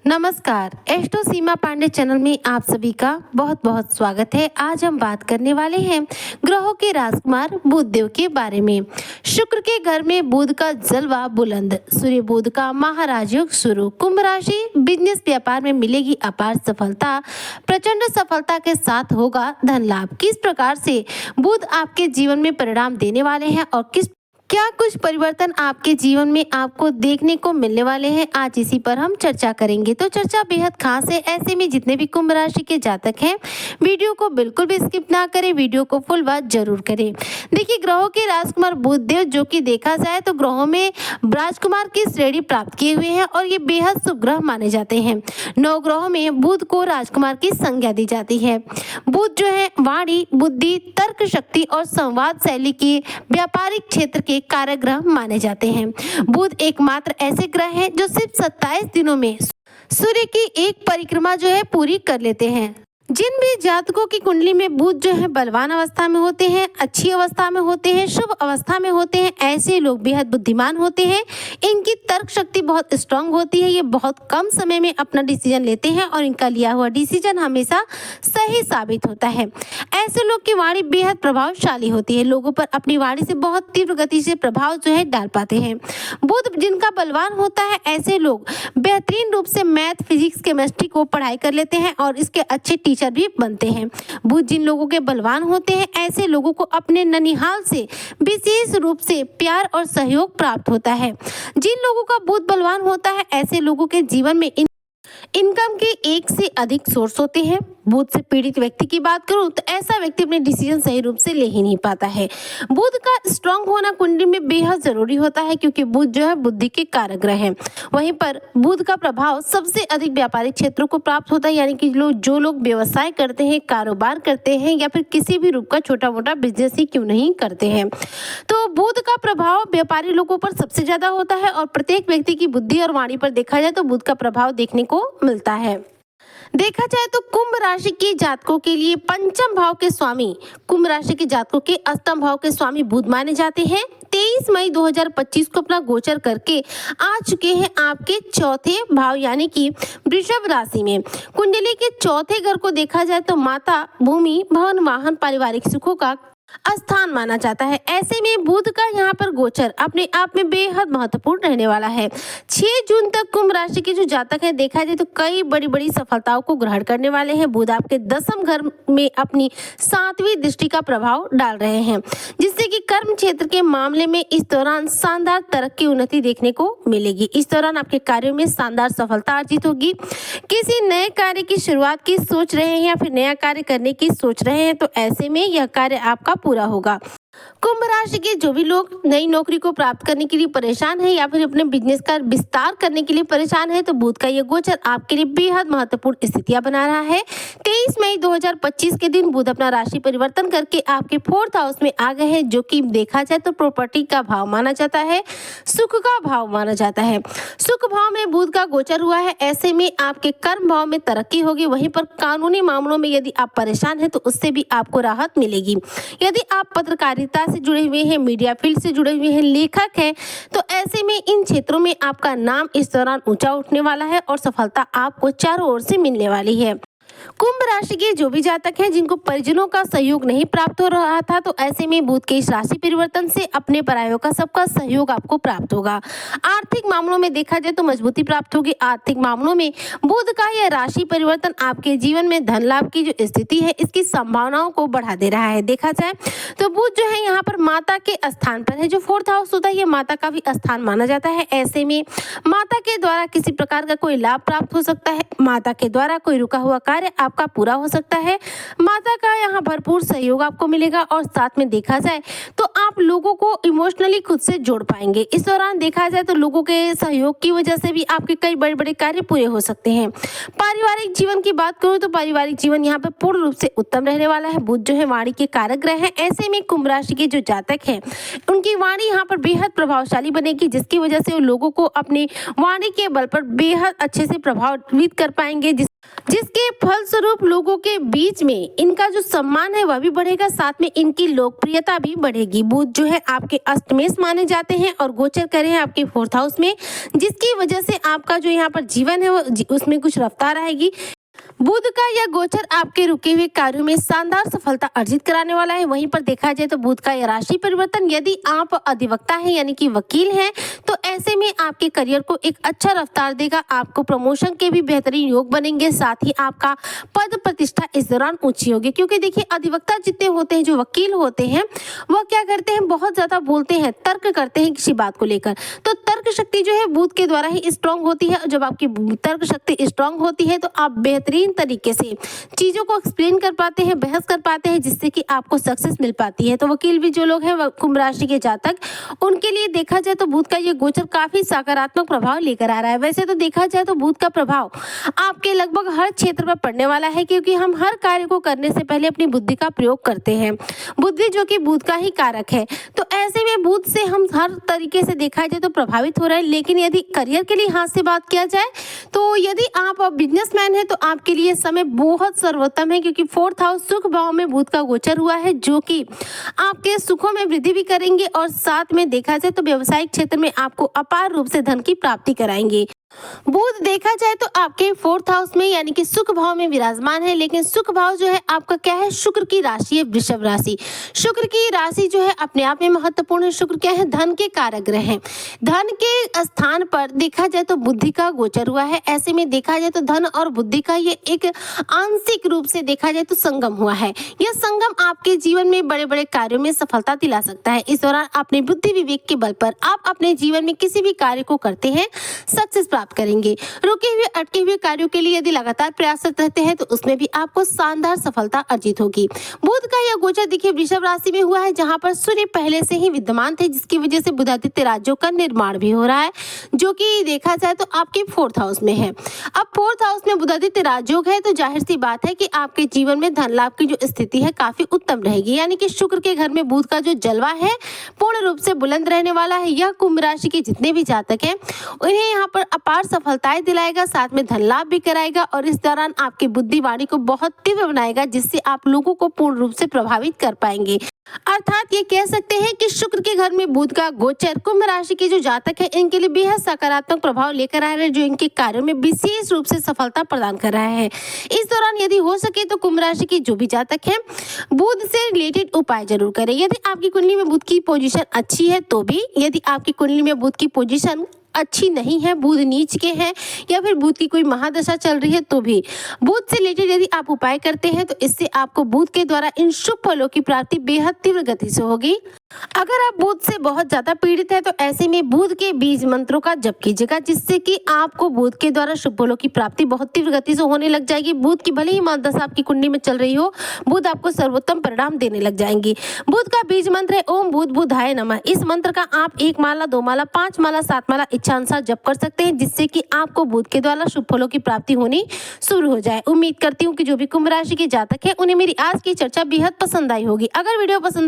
नमस्कार, एस्ट्रो सीमा पांडे चैनल में आप सभी का बहुत बहुत स्वागत है। आज हम बात करने वाले हैं ग्रहों के राजकुमार बुध देव के बारे में। शुक्र के घर में बुध का जलवा बुलंद, सूर्य बुध का महाराज योग शुरू। कुंभ राशि, बिजनेस व्यापार में मिलेगी अपार सफलता, प्रचंड सफलता के साथ होगा धन लाभ। किस प्रकार से बुध आपके जीवन में परिणाम देने वाले हैं और क्या कुछ परिवर्तन आपके जीवन में आपको देखने को मिलने वाले हैं, आज इसी पर हम चर्चा करेंगे। तो चर्चा बेहद खास है, ऐसे में जितने भी कुंभ राशि के जातक हैं वीडियो को बिल्कुल भी स्किप ना करें, वीडियो को फुल वॉच जरूर करें। देखिए, ग्रहों के राजकुमार बुध देव, जो कि देखा जाए तो ग्रहों में राजकुमार की श्रेणी प्राप्त किए हुए हैं और ये बेहद शुभ ग्रह माने जाते हैं। 9 ग्रहों में बुध को राजकुमार की संज्ञा दी जाती है। बुध जो है वाणी, बुद्धि, तर्क शक्ति और संवाद शैली के व्यापारिक क्षेत्र के कारक ग्रह माने जाते हैं। बुध एकमात्र ऐसे ग्रह हैं जो सिर्फ 27 दिनों में सूर्य की एक परिक्रमा जो है पूरी कर लेते हैं। जिन भी जातकों की कुंडली में बुध जो है बलवान अवस्था में होते हैं, अच्छी अवस्था में होते हैं, शुभ अवस्था में होते हैं, ऐसे लोग बेहद बुद्धिमान होते हैं। इनकी तर्क शक्ति बहुत स्ट्रांग होती है, ये बहुत कम समय में अपना डिसीजन लेते हैं और इनका लिया हुआ डिसीजन हमेशा सही साबित होता है। ऐसे लोग की वाणी बेहद प्रभावशाली होती है, लोगों पर अपनी वाणी से बहुत तीव्र गति से प्रभाव जो है डाल पाते हैं। बुध जिनका बलवान होता है, ऐसे लोग बेहतरीन रूप से मैथ, फिजिक्स, केमिस्ट्री को पढ़ाई कर लेते हैं और इसके अच्छे टीचर भी बनते हैं। बुध जिन लोगों के बलवान होते हैं, ऐसे लोगों को अपने ननिहाल से विशेष रूप से प्यार और सहयोग प्राप्त होता है। जिन लोगों का बुध बलवान होता है, ऐसे लोगों के जीवन में इनकम के एक से अधिक सोर्स होते हैं। बुध से पीड़ित व्यक्ति की बात करूं तो ऐसा व्यक्ति अपने डिसीजन सही रूप से ले ही नहीं पाता है। बुध का स्ट्रांग होना कुंडली में बेहद जरूरी होता है, क्योंकि बुध जो है बुद्धि के कारक ग्रह है। वहीं पर बुध का प्रभाव सबसे अधिक व्यापारिक क्षेत्रों को प्राप्त होता है, यानी कि जो लोग व्यवसाय करते हैं, कारोबार करते हैं या फिर किसी भी रूप का छोटा मोटा बिजनेस ही क्यों नहीं करते हैं, तो बुध का प्रभाव व्यापारी लोगों पर सबसे ज्यादा होता है। और प्रत्येक व्यक्ति की बुद्धि और वाणी पर देखा जाए तो बुध का प्रभाव देखने को मिलता है। देखा जाए तो कुंभ राशि के जातकों के लिए पंचम भाव के स्वामी, कुंभ राशि के जातकों के अष्टम भाव के स्वामी बुध माने जाते हैं। 23 मई 2025 को अपना गोचर करके आ चुके हैं आपके चौथे भाव यानी कि वृषभ राशि में। कुंडली के चौथे घर को देखा जाए तो माता, भूमि, भवन, वाहन, पारिवारिक सुखों का स्थान माना जाता है। ऐसे में बुध का यहाँ पर गोचर अपने आप में बेहद महत्वपूर्ण रहने वाला है। 6 जून तक कुंभ राशि के जो जातक हैं, देखा जाए तो कई बड़ी बड़ी सफलताओं को ग्रहण करने वाले हैं। बुध आपके 10वें घर में अपनी 7वीं दृष्टि का प्रभाव डाल रहे हैं, जिससे कि कर्म क्षेत्र के मामले में इस दौरान शानदार तरक्की, उन्नति देखने को मिलेगी। इस दौरान आपके कार्यों में शानदार सफलता अर्जित होगी। किसी नए कार्य की शुरुआत की सोच रहे हैं या फिर नया कार्य करने की सोच रहे हैं, तो ऐसे में यह कार्य आपका पूरा होगा। कुंभ राशि के जो भी लोग नई नौकरी को प्राप्त करने के लिए परेशान है या फिर अपने बिजनेस का विस्तार करने के लिए परेशान है, तो बुध का यह गोचर आपके लिए बेहद महत्वपूर्ण स्थितियां बना रहा है। 23 मई 2025 के दिन बुध अपना राशि परिवर्तन करके आपके 4th हाउस में आ गए हैं, जो कि देखा जाए तो प्रॉपर्टी का भाव माना जाता है, सुख का भाव माना जाता है। सुख भाव में बुध का गोचर हुआ है, ऐसे में आपके कर्म भाव में तरक्की होगी। वहीं पर कानूनी मामलों में यदि आप परेशान है तो उससे भी आपको राहत मिलेगी। यदि आप पत्रकारिता से जुड़े हुए हैं, मीडिया फील्ड से जुड़े हुए हैं, लेखक हैं, तो ऐसे में इन क्षेत्रों में आपका नाम इस दौरान ऊंचा उठने वाला है और सफलता आपको चारों ओर से मिलने वाली है। कुंभ राशि के जो भी जातक हैं जिनको परिजनों का सहयोग नहीं प्राप्त हो रहा था, तो ऐसे में बुध के इस राशि परिवर्तन से अपने परायों का सबका सहयोग आपको प्राप्त होगा। आर्थिक मामलों में देखा जाए तो मजबूती प्राप्त होगी। आर्थिक मामलों में बुध का यह राशि परिवर्तन आपके जीवन में धन लाभ की जो स्थिति है, इसकी संभावनाओं को बढ़ा दे रहा है। देखा जाए तो बुध जो है यहाँ पर माता के स्थान पर है। जो 4th हाउस होता है, ये माता का भी स्थान माना जाता है। ऐसे में माता के द्वारा किसी प्रकार का कोई लाभ प्राप्त हो सकता है, माता के द्वारा कोई रुका हुआ कार्य आपका पूरा हो सकता है। माता का यहाँ भरपूर सहयोग आपको मिलेगा और साथ में देखा जाए तो आप लोगों को इमोशनली खुद से जोड़ पाएंगे। इस दौरान देखा जाए तो लोगों के सहयोग की वजह से भी आपके कई बड़े बड़े कार्य पूरे हो सकते हैं। पारिवारिक जीवन की बात करूँ तो पारिवारिक जीवन यहाँ पर पूर्ण रूप से उत्तम रहने वाला है। बुध जो है वाणी के कारक ग्रह है। ऐसे में कुंभ राशि के जो जातक हैं, उनकी वाणी यहाँ पर बेहद प्रभावशाली बनेगी, जिसकी वजह से वो लोगों को अपनी वाणी के बल पर बेहद अच्छे से प्रभावित कर पाएंगे। जिसके फलस्वरूप लोगों के बीच में इनका जो सम्मान है वह भी बढ़ेगा, साथ में इनकी लोकप्रियता भी बढ़ेगी। बुध जो है आपके अष्टमेश माने जाते हैं और गोचर करे हैं आपके 4th हाउस में, जिसकी वजह से आपका जो यहाँ पर जीवन है वो उसमें कुछ रफ्तार आएगी। बुध का यह गोचर आपके रुके हुए कार्यों में शानदार सफलता अर्जित कराने वाला है। वहीं पर देखा जाए तो बुध का यह राशि परिवर्तन, यदि आप अधिवक्ता हैं यानी कि वकील हैं, तो ऐसे में आपके करियर को एक अच्छा रफ्तार देगा। आपको प्रमोशन के भी बेहतरीन योग बनेंगे, साथ ही आपका पद प्रतिष्ठा इस दौरान ऊंची होगी। क्योंकि देखिए अधिवक्ता जितने होते हैं, जो वकील होते हैं, वह क्या करते हैं, बहुत ज्यादा बोलते हैं, तर्क करते हैं किसी बात को लेकर। तो तर्क शक्ति जो है बुध के द्वारा ही स्ट्रांग होती है। जब आपकी तर्क शक्ति स्ट्रांग होती है तो आप बेहतरीन तरीके से चीजों को एक्सप्लेन कर पाते हैं, बहस कर पाते हैं, जिससे कि आपको सक्सेस मिल पाती है। तो वकील भी जो लोग हैं कुंभ राशि के जातक, उनके लिए देखा जाए तो बुध का ये गोचर काफी सकारात्मक प्रभाव लेकर आ रहा है। वैसे तो देखा जाए तो बुध का प्रभाव आपके लगभग हर क्षेत्र पर पड़ने वाला है, क्योंकि हम हर कार्य को करने से पहले अपनी बुद्धि का प्रयोग करते हैं। बुद्धि जो कि बुध का ही कारक है, तो ऐसे में बुध से हम हर तरीके से देखा जाए तो प्रभावित हो रहे हैं। लेकिन यदि करियर के लिहाज से बात किया जाए तो यदि आप बिजनेसमैन हैं तो आपके लिए समय बहुत सर्वोत्तम है, क्योंकि 4th हाउस सुख भाव में बुध का गोचर हुआ है, जो कि आपके सुखों में वृद्धि भी करेंगे और साथ में देखा जाए तो व्यवसायिक क्षेत्र में आपको अपार रूप से धन की प्राप्ति कराएंगे। बुध देखा जाए तो आपके 4th हाउस में यानी कि सुख भाव में विराजमान है, लेकिन सुख भाव जो है आपका क्या है, शुक्र की राशि है, वृषभ राशि। शुक्र की राशि जो है अपने आप में महत्वपूर्ण है। शुक्र क्या है, धन के कारक ग्रह हैं। धन के स्थान पर देखा जाए तो बुद्धि का गोचर हुआ है। ऐसे में देखा जाए तो धन और बुद्धि का ये एक आंशिक रूप से देखा जाए तो संगम हुआ है। यह संगम आपके जीवन में बड़े बड़े कार्यों में सफलता दिला सकता है। इस दौरान अपने बुद्धि विवेक के बल पर आप अपने जीवन में किसी भी कार्य को करते हैं, सक्सेस प्राप्त करेंगे। रुके हुए अटके हुए कार्यों के लिए यदि लगातार प्रयासरत रहते हैं तो उसमें भी आपको शानदार सफलता अर्जित होगी। बुध का यह गोचर देखिए वृषभ राशि में हुआ है, जहां पर सूर्य पहले से ही विद्यमान थे, जिसकी वजह से बुधादित्य राज्यों का निर्माण भी हो रहा है, जो कि देखा जाए तो आपके 4th हाउस में है। अब 4th हाउस में बुधादित्य राजयोग है तो जाहिर सी बात है कि आपके जीवन में धन लाभ की जो स्थिति है काफी उत्तम रहेगी। यानी कि शुक्र के घर में बुध का जो जलवा है पूर्ण रूप से बुलंद रहने वाला है। यह कुंभ राशि के जितने भी जातक हैं उन्हें यहाँ पर अपार सफलताएं दिलाएगा, साथ में धन लाभ भी कराएगा और इस दौरान आपकी बुद्धिवाणी को बहुत तीव्र बनाएगा, जिससे आप लोगों को पूर्ण रूप से प्रभावित कर पाएंगे। अर्थात ये कह सकते हैं कि शुक्र के घर में बुध का गोचर कुंभ राशि के जो जातक है इनके लिए बेहद सकारात्मक प्रभाव लेकर आ रहा है, जो इनके कार्यों में विशेष रूप से सफलता प्रदान कर रहा है। इस दौरान यदि हो सके तो कुंभ राशि के जो भी जातक हैं बुध से रिलेटेड उपाय जरूर करें। यदि आपकी कुंडली में बुध की पोजीशन अच्छी है तो भी, यदि आपकी कुंडली में बुध की पोजीशन अच्छी नहीं है, बुध नीच के हैं या फिर बुध की कोई महादशा चल रही है तो भी बुध से रिलेटेड यदि आप उपाय करते हैं तो इससे आपको बुध के द्वारा इन शुभ फलों की प्राप्ति बेहद तीव्र गति से होगी। अगर आप बुध से बहुत ज्यादा पीड़ित है तो ऐसे में बुध के बीज मंत्रों का जप कीजिएगा, जिससे कि आपको बुध के द्वारा शुभ फलों की प्राप्ति बहुत तीव्र गति से होने लग जाएगी। बुध की भले ही महादशा आपकी कुंडली में चल रही हो, बुध आपको सर्वोत्तम परिणाम देने लग जाएंगी। बुध का बीज मंत्र है ओम बुध बुधाय नमः। इस मंत्र का आप 1 माला, 2 माला, 5 माला, 7 माला इच्छानुसार जप कर सकते हैं, जिससे कि आपको बुध के द्वारा शुभ फलों की प्राप्ति होनी शुरू हो जाए। उम्मीद करती हूँ कि जो भी कुंभ राशि के जातक हैं उन्हें मेरी आज की चर्चा बेहद पसंद आई होगी। अगर वीडियो पसंद